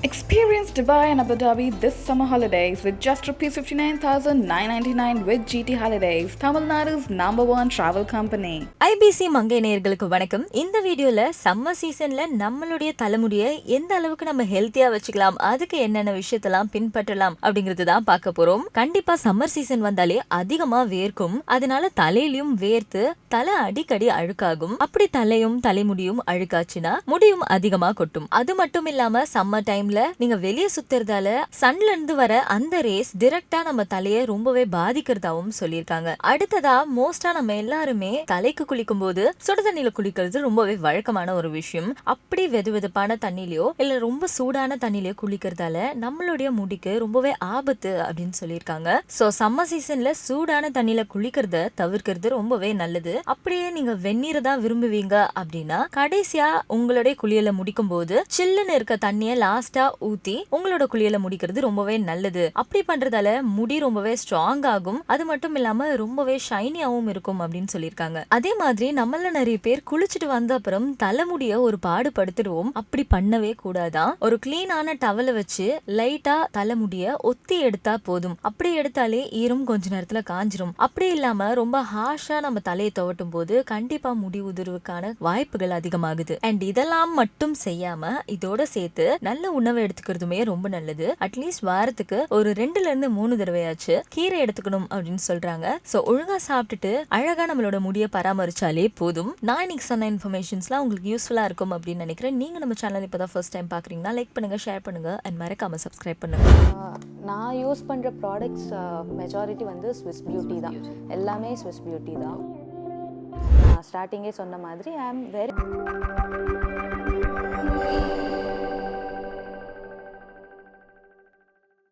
Experience Dubai and Abu Dhabi this summer holidays with just rupees 59,999 with GT Holidays, Tamil Nadu's #1 travel company. IBC Mangai நேயர்களுக்கு வணக்கம். இந்த வீடியோல summer சீசன்ல நம்மளுடைய தலைமுடியை எந்த அளவுக்கு நம்ம ஹெல்த்தியா வச்சுக்கலாம், அதுக்கு என்னென்ன விஷயத்தெல்லாம் பின்பற்றலாம் அப்படிங்கறது தான் பார்க்க போறோம். கண்டிப்பா சம்மர் சீசன் வந்தாலே அதிகமா வேர்க்கும். அதனால தலையிலும் வேர்த்து தலை அடிக்கடி அழுக்காகும். அப்படி தலையும் தலைமுடியும் அழுக்காச்சுன்னா முடியும் அதிகமா கொட்டும். அது மட்டும் இல்லாம சம்மர் டைம்ல நீங்க வெளியே சுத்துறதால சன்ல இருந்து வர அந்த ரேஸ் டைரக்டா நம்ம தலையை ரொம்பவே பாதிக்கிறதாவும் சொல்லியிருக்காங்க. அடுத்ததா மோஸ்டா நம்ம எல்லாருமே தலைக்கு குளிக்கும் போது சுடு தண்ணியில குளிக்கிறது ரொம்பவே வழக்கமான ஒரு விஷயம். அப்படி வெதுவெதுப்பான தண்ணிலயோ இல்ல ரொம்ப சூடான தண்ணிலயோ குளிக்கிறதால நம்மளுடைய முடிக்கு ரொம்பவே ஆபத்து அப்படின்னு சொல்லியிருக்காங்க. சோ சம்மர் சீசன்ல சூடான தண்ணியில குளிக்கிறத தவிர்க்கிறது ரொம்பவே நல்லது. அப்படியே நீங்க வெந்நீரை தான் விரும்புவீங்க அப்படின்னா கடைசியா உங்களுடைய குளியலை முடிக்கும் போது சில்லுன்னு இருக்க தண்ணிய லாஸ்டா ஊத்தி உங்களோட குளியல முடிக்கிறது ரொம்பவே நல்லது. அப்படி பண்றதால முடி ரொம்பவே ஸ்ட்ராங் ஆகும். அது மட்டும் இல்லாம ரொம்பவே ஷைனியாவும் இருக்கும் அப்படின்னு சொல்லியிருக்காங்க. அதே மாதிரி நம்மள நிறைய பேர் குளிச்சுட்டு வந்த அப்புறம் தலைமுடிய ஒரு பாடு படுத்துடுவோம். அப்படி பண்ணவே கூடாதான். ஒரு கிளீனான டவலை வச்சு லைட்டா தலைமுடிய ஒத்தி எடுத்தா போதும். அப்படி எடுத்தாலே ஈரம் கொஞ்ச நேரத்துல காஞ்சிரும். அப்படி இல்லாம ரொம்ப ஹார்ஷா நம்ம தலையை துவட்டும் போது கண்டிப்பா முடி உதிர்வுக்கான வாய்ப்புகள் அதிகமாகுது. அண்ட் இதெல்லாம் மட்டும் செய்யாம இதோட சேர்த்து நல்ல உணவை எடுத்துக்கிறதுமே ரொம்ப நல்லது. அட்லீஸ்ட் வாரத்துக்கு ஒரு 2-3 தடவையாச்சு கீரை எடுத்துக்கணும் அப்படின்னு சொல்றாங்க. சோ ஒழுங்கா சாப்பிட்டுட்டு அழகா நம்மளோட முடிய பராமரிச்சாலே போதும். நான் இன்னைக்கு சொன்ன இன்ஃபர்மேஷன்ஸ்லாம் உங்களுக்கு யூஸ்ஃபுல்லா இருக்கும் அப்படின்னு நினைக்கிறேன். நீங்க நம்ம சேனல் இப்பதான் ஃபர்ஸ்ட் டைம் பாக்குறீங்கன்னா லைக் பண்ணுங்க, ஷேர் பண்ணுங்க அண்ட் மறக்காம சப்ஸ்கிரைப் பண்ணுங்க. நான் யூஸ் பண்ற ப்ராடக்ட்ஸ் மெஜாரிட்டி வந்து ஸ்விஸ் பியூட்டி தான். எல்லாமே ஸ்விஸ் பியூட்டி தான். நான் ஸ்டார்டிங்கே சொன்ன மாதிரி ஐ ஆம் வெரி